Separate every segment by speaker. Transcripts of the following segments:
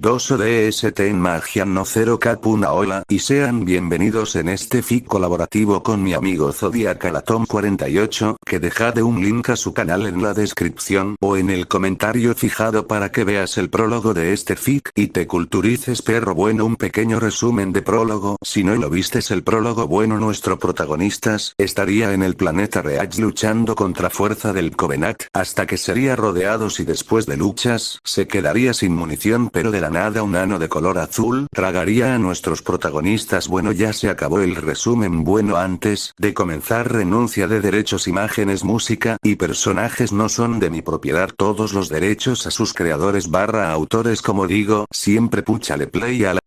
Speaker 1: 2 ODST en Magia no 0K una hola y sean bienvenidos en este fic colaborativo con mi amigo Zodiac Alatom 48 que dejad un link a su canal en la descripción o en el comentario fijado para que veas el prólogo de este fic y te culturices perro bueno. Un pequeño resumen de prólogo: si no lo vistes el prólogo, bueno, nuestro protagonistas estaría en el planeta Reach luchando contra fuerza del Covenant hasta que sería rodeados y después de luchas se quedaría sin munición, pero de la nada un nano de color azul tragaría a nuestros protagonistas. Bueno, ya se acabó el resumen. Bueno, antes de comenzar, renuncia de derechos, imágenes, música y personajes no son de mi propiedad, todos los derechos a sus creadores / autores. Como digo, siempre púchale play a la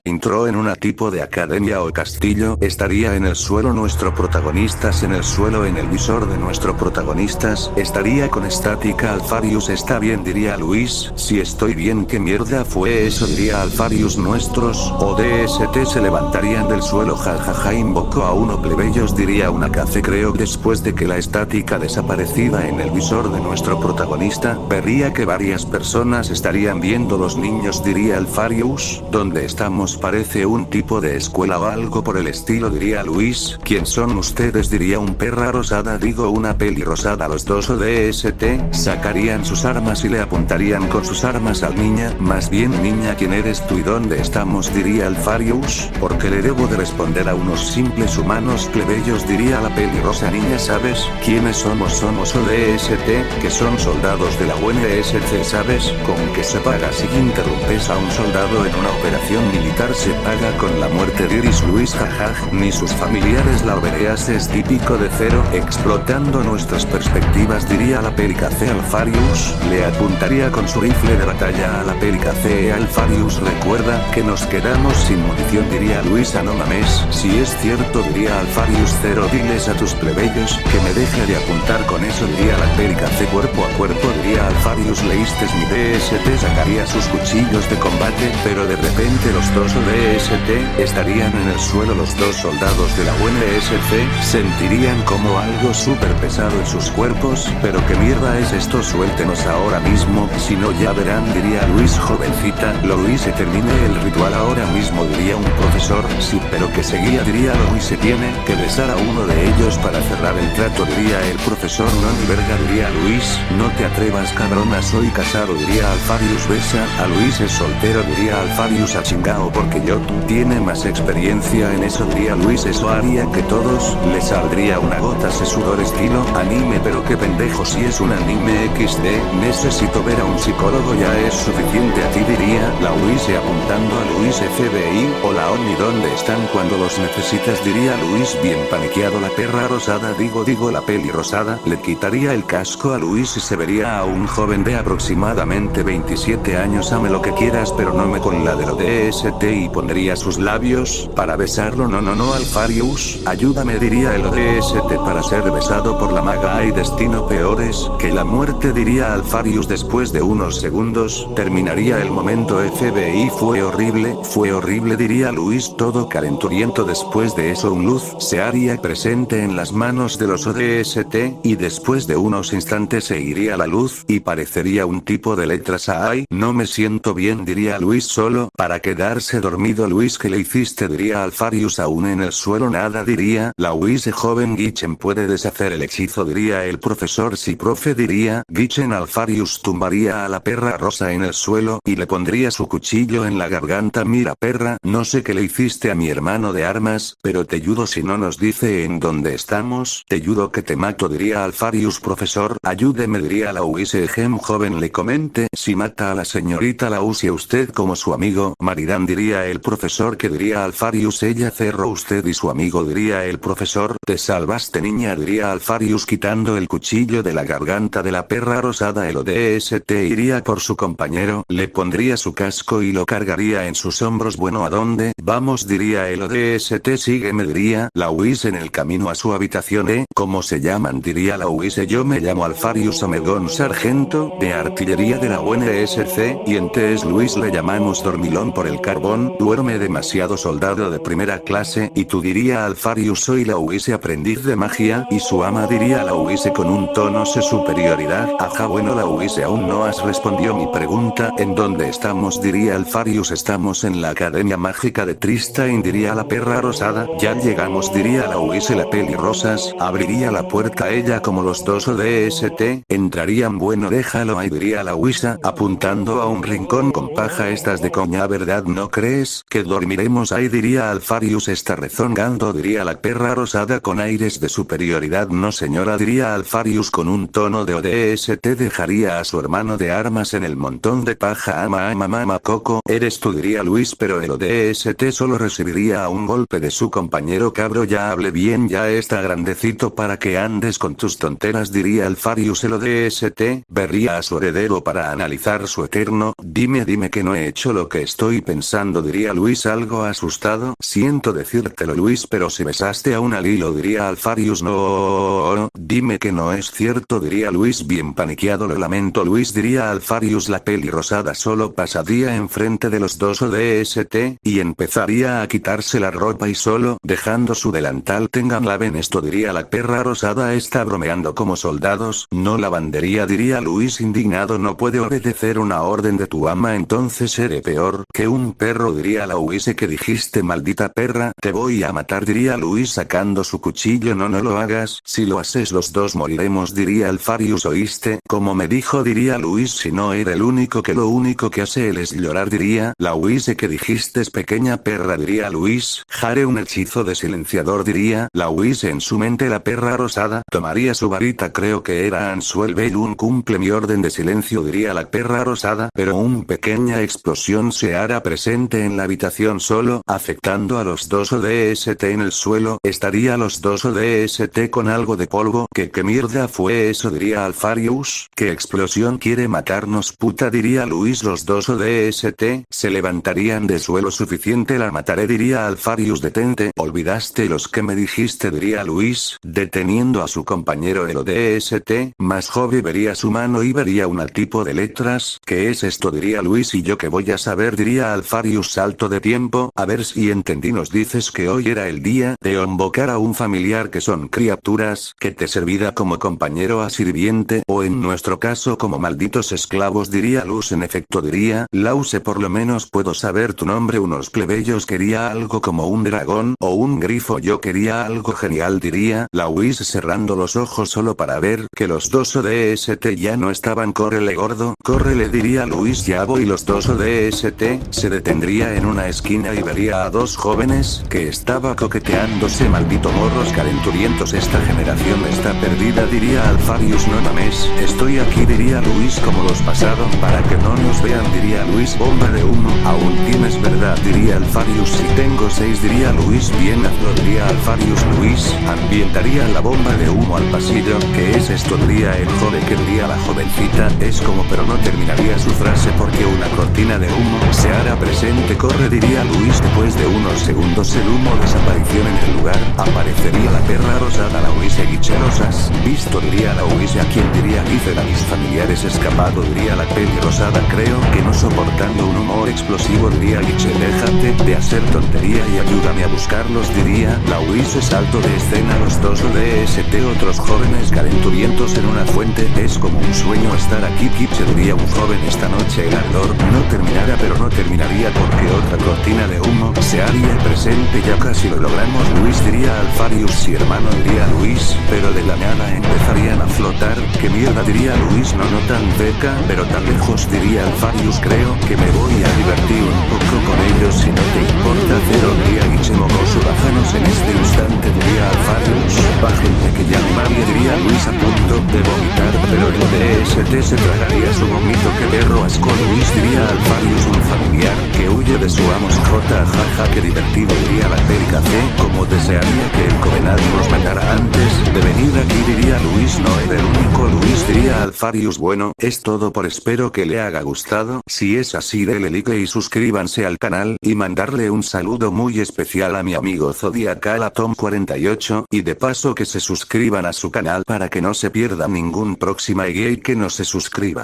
Speaker 1: entró en una tipo de academia o castillo. Estaría en el suelo nuestro protagonistas, en el suelo, en el visor de nuestro protagonistas estaría con estática Alpharius. Está bien, diría Luis. Si estoy bien, ¿qué mierda fue eso?, diría Alpharius. Nuestros ODST se levantarían del suelo. Jajaja, invocó a uno plebeyos, diría una café. Creo después de que la estática desaparecida en el visor de nuestro protagonista, vería que varias personas estarían viendo los niños, diría Alpharius. ¿Dónde estamos? Parece un tipo de escuela o algo por el estilo, diría Luis. ¿Quién son ustedes?, diría un perra rosada, digo una peli rosada. Los dos ODST sacarían sus armas y le apuntarían con sus armas al niña. Más bien, niña, ¿quién eres tú y dónde estamos?, diría Alpharius. Porque le debo de responder a unos simples humanos plebeyos, diría la peli rosa. Niña, ¿sabes quiénes somos? Somos ODST, que son soldados de la UNSC, ¿sabes con qué se paga si interrumpes a un soldado en una operación militar? Se paga con la muerte, diris Luis. Jajaj, ni sus familiares la verías, es típico de Cero, explotando nuestras perspectivas, diría la peli café. Alpharius le apuntaría con su rifle de batalla a la peli café. Alpharius, recuerda que nos quedamos sin munición, diría Luis. No mames, si es cierto, diría Alpharius. Cero, diles a tus plebeyos que me deje de apuntar con eso, diría la peli café. Cuerpo a cuerpo, diría Alpharius. Leíste mi DST, sacaría sus cuchillos de combate, pero de repente los dos ODST estarían en el suelo. Los dos soldados de la UNSC sentirían como algo súper pesado en sus cuerpos. Pero qué mierda es esto, suéltenos ahora mismo, si no ya verán, diría Luis. Jovencita, Luis, se termine el ritual ahora mismo, diría un profesor. Sí, pero que seguía, diría Luis. Se tiene que besar a uno de ellos para cerrar el trato, diría el profesor. No, ni verga, diría Luis. No te atrevas, cabrona, soy casado, diría Alpharius. Besa a Luis, es soltero, diría Alpharius. A chingao, porque yo tiene más experiencia en eso, diría Luis. Eso haría que todos le saldría una gota de sudor estilo anime. Pero qué pendejo, si es un anime XD, necesito ver a un psicólogo, ya es suficiente a ti, diría la Luis. Apuntando a Luis. FBI, hola Oni, ¿dónde están cuando los necesitas?, diría Luis. Bien paniqueado la perra rosada, digo la peli rosada, le quitaría el casco a Luis y se vería a un joven de aproximadamente 27 años. Ame lo que quieras, pero no me con la de lo DST, y pondría sus labios para besarlo. No, Alpharius, ayúdame, diría el ODST, para ser besado por la maga. Hay destino peores que la muerte, diría Alpharius. Después de unos segundos terminaría el momento. FBI, fue horrible, diría Luis, todo calenturiento. Después de eso un luz se haría presente en las manos de los ODST y después de unos instantes se iría la luz y parecería un tipo de letras. Ay, no me siento bien, diría Luis, solo para quedarse dormido. dormido Luis, ¿qué le hiciste? Diría Alfarius. Aún en el suelo nada, diría Luis. Joven Gichen puede deshacer el hechizo, diría el profesor. Sí, profe, diría Gichen. Alfarius tumbaría a la perra rosa en el suelo y le pondría su cuchillo en la garganta. Mira perra, no sé qué le hiciste a mi hermano de armas, pero te ayudo si no nos dice en dónde estamos. Te ayudo que te mato, diría Alfarius. Profesor, ayúdeme, diría Luis. Joven le comente si mata a la señorita Luis y a usted como su amigo Maridán, diría el profesor. Que diría Alfarius, ella cerró usted y su amigo, diría el profesor. Te salvaste niña, diría Alfarius quitando el cuchillo de la garganta de la perra rosada. El ODST iría por su compañero, le pondría su casco y lo cargaría en sus hombros. Bueno, ¿a dónde vamos? Diría el ODST. Sígueme, diría Luis en el camino a su habitación. ¿Cómo se llaman? Diría Luis. Yo me llamo Alfarius Omegón, sargento de artillería de la UNSC, y en TES Luis le llamamos dormilón por el carbón. Duerme demasiado, soldado de primera clase. Y tú, diría Alfarius. Soy Luis, aprendiz de magia, y su ama, diría Luis con un tono de superioridad. Ajá, bueno Luis, aún no has respondido mi pregunta. ¿En dónde estamos? Diría Alfarius. Estamos en la Academia Mágica de Tristain, diría la perra rosada. Ya llegamos, diría Luis. La pelirrosas abriría la puerta, ella como los dos ODST entrarían. Bueno, déjalo ahí, diría Luisa, apuntando a un rincón con paja. Estás de coña, ¿verdad? ¿No crees que dormiremos ahí? Diría Alfarius. Está rezongando, diría la perra rosada con aires de superioridad. No señora, diría Alfarius con un tono de ODST. Dejaría a su hermano de armas en el montón de paja. Mama Coco, eres tú, diría Luis, pero el ODST solo recibiría a un golpe de su compañero. Cabro, ya hable bien, ya está grandecito para que andes con tus tonteras, diría Alfarius. El ODST vería a su heredero para analizar su eterno. Dime que no he hecho lo que estoy pensando, diría Luis algo asustado. Siento decírtelo Luis, pero si besaste a una Lilo, diría Alfarius. No, dime que no es cierto, diría Luis bien paniqueado. Lo lamento Luis, diría Alfarius. La pelirrosada solo pasaría enfrente de los dos ODST y empezaría a quitarse la ropa y solo dejando su delantal. Tengan, laven esto, diría la perra rosada. Está bromeando como soldados. No lavandería, diría Luis indignado. No puede obedecer una orden de tu ama, entonces seré peor que un perro, diría Luis. ¿Qué dijiste, maldita perra? Te voy a matar, diría Luis sacando su cuchillo. No lo hagas, si lo haces los dos moriremos, diría Alfarius. ¿Oíste? Como me dijo, diría Luis. Si no era el único que lo único que hace él es llorar, diría Luis. ¿Qué dijiste, pequeña perra? Diría Luis. Haré un hechizo de silenciador, diría Luis en su mente. La perra rosada tomaría su varita, creo que era Ansuel Bellum. Cumple mi orden de silencio, diría la perra rosada, pero una pequeña explosión se hará presente en la habitación, solo afectando a los dos ODST en el suelo. Estaría los dos ODST con algo de polvo. ¿Qué mierda fue eso? Diría Alfarius. ¿Qué explosión quiere matarnos, puta? Diría Luis. Los dos ODST se levantarían de suelo. Suficiente, la mataré, diría Alfarius. Detente, olvidaste los que me dijiste, diría Luis, deteniendo a su compañero. El ODST más joven vería su mano y vería un tipo de letras. ¿Qué es esto? Diría Luis. ¿Y yo qué voy a saber? Diría Alfarius. Salto de tiempo, a ver si entendí. Nos dices que hoy era el día de invocar a un familiar, que son criaturas que te servirá como compañero a sirviente, o en nuestro caso como malditos esclavos, diría Luz. En efecto, diría Lause, por lo menos puedo saber tu nombre. Unos plebeyos quería algo como un dragón o un grifo. Yo quería algo genial, diría Luis cerrando los ojos solo para ver que los dos ODST ya no estaban. Córrele, gordo, córrele, diría Luis. Ya voy. Los dos ODST se detendría en una esquina y vería a dos jóvenes que estaba coqueteándose. Maldito morros calenturientos, esta generación está perdida, diría Alfarius. No mames, estoy aquí, diría Luis, como los pasados, para que no nos vean, diría Luis. Bomba de humo, aún tienes, verdad, diría Alfarius. Si tengo 6, diría Luis. Bien, hazlo, diría Alfarius. Luis ambientaría la bomba de humo al pasillo. ¿Qué es esto? Diría el joven. Que diría la jovencita. Es como, pero no terminaría su frase porque una cortina de humo se hará presente. Corre, diría Luis. Después de unos segundos el humo desapareció en el lugar. Aparecería la perra rosada. Luis y Guichelosas. Visto, diría Luis. ¿A quién diría? Dice a mis familiares escapado, diría la peli rosada. Creo que no soportando un humor explosivo, diría Guichel. Déjate de hacer tontería y ayúdame a buscarlos, diría Luis. Salto de escena. Los dos ODST, otros jóvenes calenturientos bañamos en una fuente, es como un sueño estar aquí. Kipse diría un joven, esta noche el ardor no terminará, pero no terminaría porque otra cortina de humo se haría presente, ya casi lo logramos. Luis diría Alfarius, si hermano diría Luis, pero de la nada empezarían a flotar. ¿Qué mierda diría Luis? No tan cerca, pero tan lejos diría Alfarius. Creo que me voy a divertir un poco con ellos si no te importa. Cero diría Guillermo, bájanos en este instante diría Alfarius. Bájenme que ya mi madre diría Luis, a punto de vomitar, pero el DST se tragaría su vómito. Que perro asco Luis diría Alfarius, un familiar que huye de su amos. Jaja, qué divertido diría la América C. Como desearía que el Covenant nos mandara antes de venir aquí diría Luis. No era el único Luis diría Alfarius. Bueno, es todo por espero que le haya gustado. Si es así, denle like y suscríbanse al canal y mandarle un saludo muy especial a mi amigo Zodiacal Atom 48 y de paso que se suscriban a su canal para que no se pierda ningún próxima y que no se suscriba.